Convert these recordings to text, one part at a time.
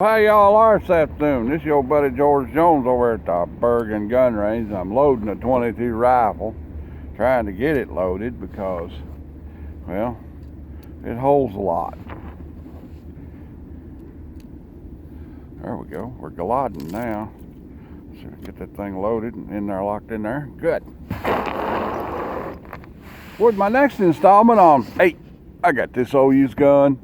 How y'all are this afternoon? This is your buddy George Jones over at the Bergen Gun Range. I'm loading a 22 rifle, trying to get it loaded because, well, it holds a lot. There we go. We're gliding now. So get that thing loaded and in there, locked in there. Good. With my next installment on, hey, I got this old used gun.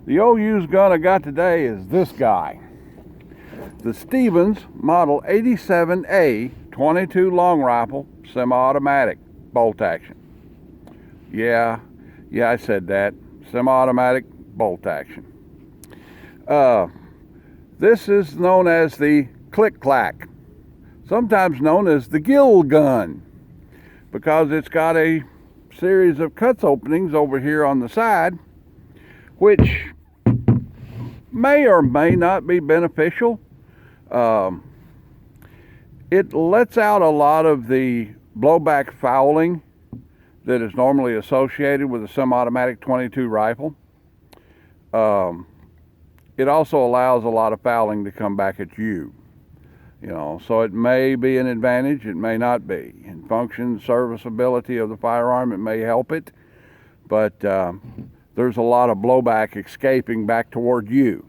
The old used gun I got today is this guy. The Stevens Model 87A 22 long rifle, semi-automatic, bolt action. Yeah, I said that. Semi-automatic, bolt action. This is known as the Click Clack, sometimes known as the gill gun, because it's got a series of cuts openings over here on the side, which may or may not be beneficial. It lets out a lot of the blowback fouling that is normally associated with a semi-automatic 22 rifle. It also allows a lot of fouling to come back at you. So it may be an advantage, it may not be. In function, serviceability of the firearm, it may help it, but there's a lot of blowback escaping back toward you.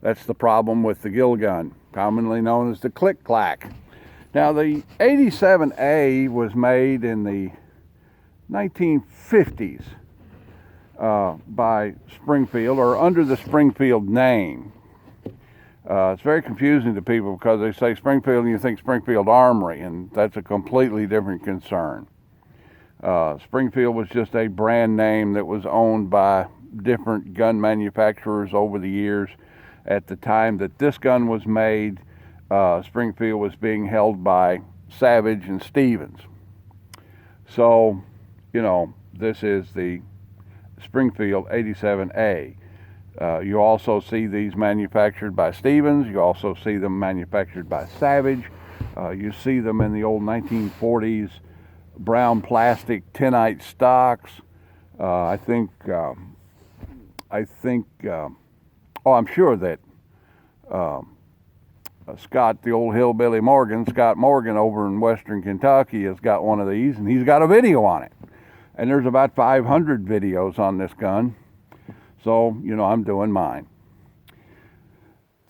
That's the problem with the gill gun, commonly known as the Click Clack. Now, the 87A was made in the 1950s by Springfeild, or under the Springfeild name. It's very confusing to people because they say Springfeild and you think Springfield Armory, and that's a completely different concern. Springfeild was just a brand name that was owned by different gun manufacturers over the years. At the time that this gun was made, Springfeild was being held by Savage and Stevens. So, this is the Springfeild 87A. You also see these manufactured by Stevens. You also see them manufactured by Savage. You see them in the old 1940s brown plastic 10-ite stocks. I'm sure that Scott, the old hillbilly Scott Morgan over in Western Kentucky has got one of these, and he's got a video on it. And there's about 500 videos on this gun. So, I'm doing mine.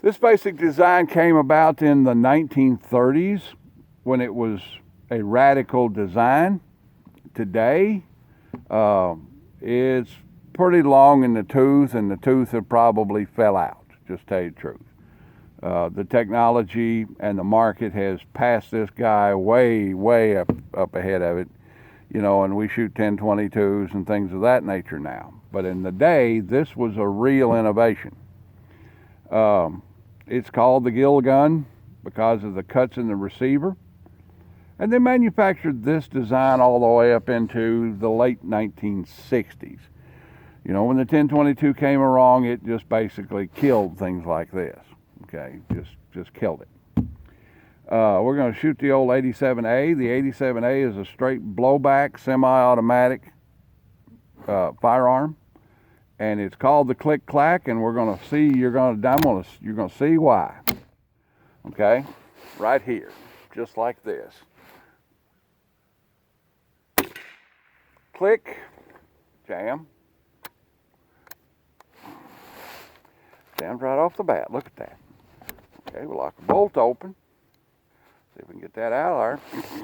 This basic design came about in the 1930s when it was a radical design. Today, it's pretty long in the tooth, and the tooth have probably fell out, just to tell you the truth. The technology and the market has passed this guy way up ahead of it, and we shoot 10/22s and things of that nature now. But in the day, this was a real innovation. It's called the gill gun because of the cuts in the receiver. And they manufactured this design all the way up into the late 1960s. When the 10/22 came along, it just basically killed things like this. Okay, just killed it. We're going to shoot the old 87A. The 87A is a straight blowback, semi-automatic firearm, and it's called the Click Clack. And we're going to see. You're going to see why. Okay, right here, just like this. Click, jam. Jams right off the bat. Look at that. Okay, we'll lock the bolt open. See if we can get that out of there.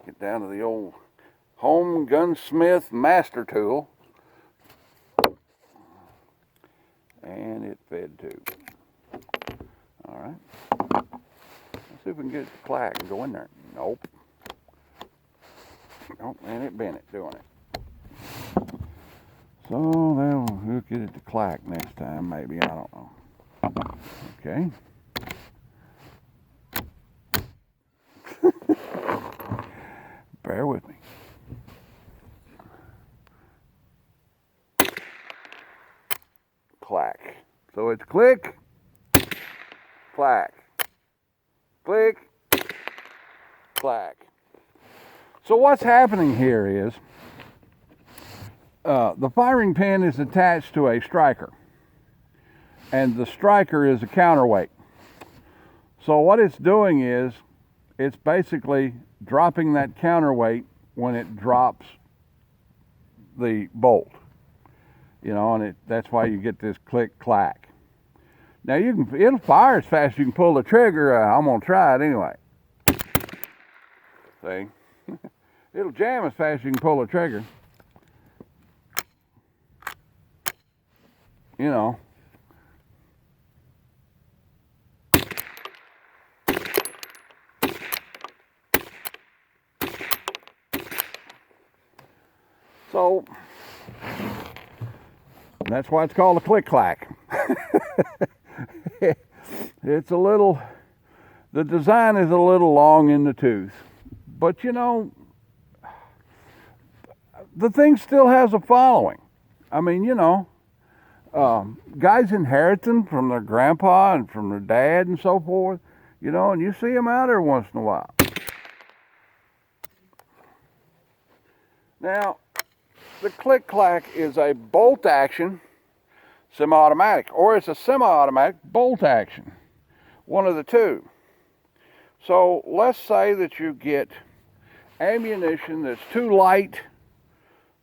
Get down to the old home gunsmith master tool. And it fed too. All right. Let's see if we can get it to clack and go in there. Nope. Nope, and it bent it doing it. So we'll get it to clack next time, maybe. I don't know. Okay. Bear with me. Clack. So it's click, clack, click, clack. So what's happening here is the firing pin is attached to a striker. and the striker is a counterweight. So what it's doing is it's basically dropping that counterweight when it drops the bolt, you know, and that's why you get this click clack. Now it'll fire as fast as you can pull the trigger. I'm gonna try it anyway. See, it'll jam as fast as you can pull the trigger. You know. So that's why it's called a click clack. It's a little, the design is a little long in the tooth, but you know, the thing still has a following. I mean, you know, guys inherit them from their grandpa and from their dad and so forth, you know, and you see them out there once in a while. Now, the Click Clack is a bolt action semi-automatic, or it's a semi-automatic bolt action, one of the two. So let's say that you get ammunition that's too light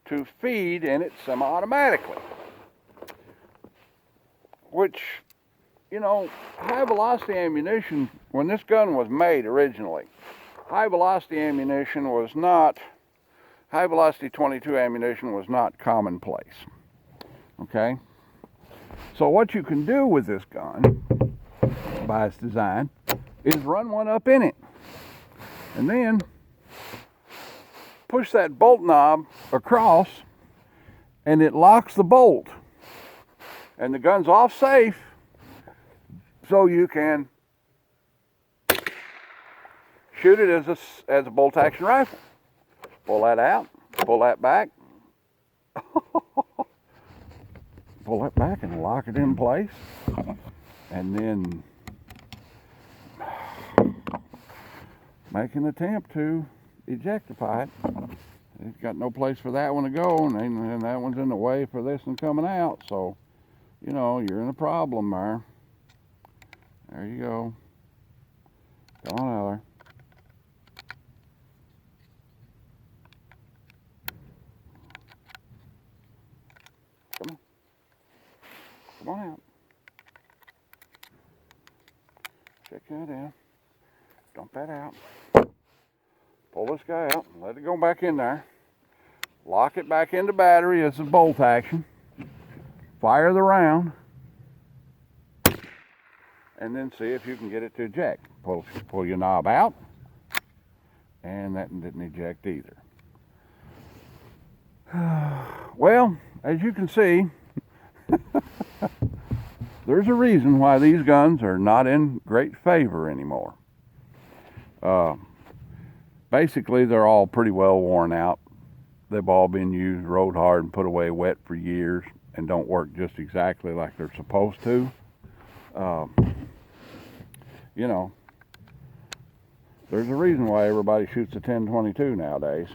to feed in it semi-automatically, which, you know, high velocity ammunition, when this gun was made originally, high velocity ammunition was not, high velocity 22 ammunition was not commonplace, okay? So what you can do with this gun, by its design, is run one up in it, and then push that bolt knob across, and it locks the bolt, and the gun's off safe, so you can shoot it as a bolt action rifle. Pull that out, pull that back, pull that back and lock it in place, and then make an attempt to ejectify it. It's got no place for that one to go, and that one's in the way for this one coming out, so, you know, you're in a problem there. There you go. Come on out there. Come on out. Check that out. Dump that out. Pull this guy out. Let it go back in there. Lock it back into battery as a bolt action. Fire the round. And then see if you can get it to eject. Pull your knob out. And that didn't eject either. Well, as you can see, there's a reason why these guns are not in great favor anymore. Basically, they're all pretty well worn out. They've all been used, rode hard, and put away wet for years, and don't work just exactly like they're supposed to. You know, there's a reason why everybody shoots a 10-22 nowadays.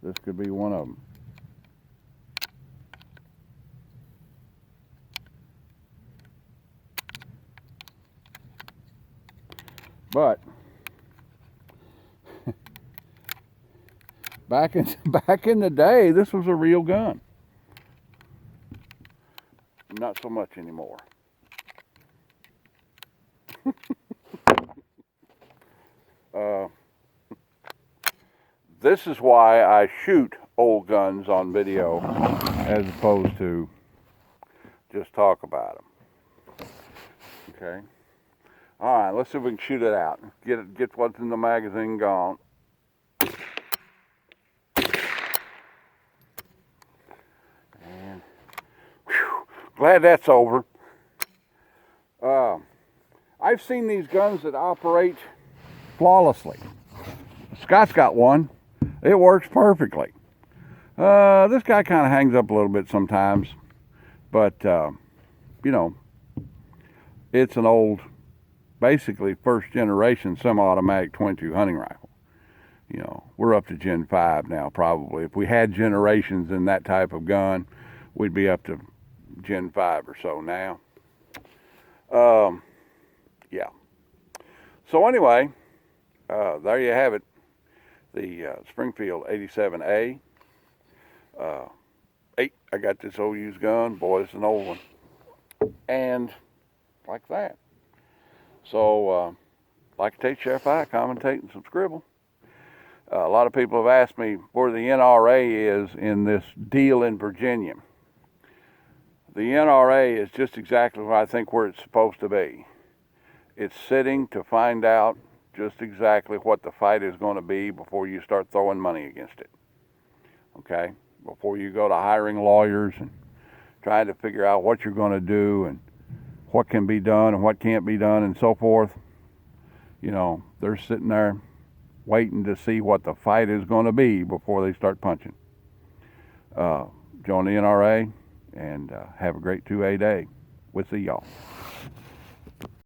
This could be one of them. But back in the day, this was a real gun. Not so much anymore. This is why I shoot old guns on video as opposed to just talk about them. Okay. All right, let's see if we can shoot it out. Get what's in the magazine gone. And whew, glad that's over. I've seen these guns that operate flawlessly. Scott's got one. It works perfectly. This guy kind of hangs up a little bit sometimes, but you know, it's an old, basically first generation semi-automatic 22 hunting rifle. You know, we're up to Gen 5 now probably. If we had generations in that type of gun, we'd be up to Gen 5 or so now. Yeah. So anyway, there you have it. The Springfeild 87A. I got this old used gun. Boy, it's an old one. And like that. So, like I teach Sheriff I, commentate and some scribble. A lot of people have asked me where the NRA is in this deal in Virginia. The NRA is just exactly where I think where it's supposed to be. It's sitting to find out just exactly what the fight is going to be before you start throwing money against it. Okay? Before you go to hiring lawyers and trying to figure out what you're going to do and what can be done and what can't be done and so forth. You know, they're sitting there waiting to see what the fight is going to be before they start punching. Join the NRA and have a great 2A day. We'll see y'all.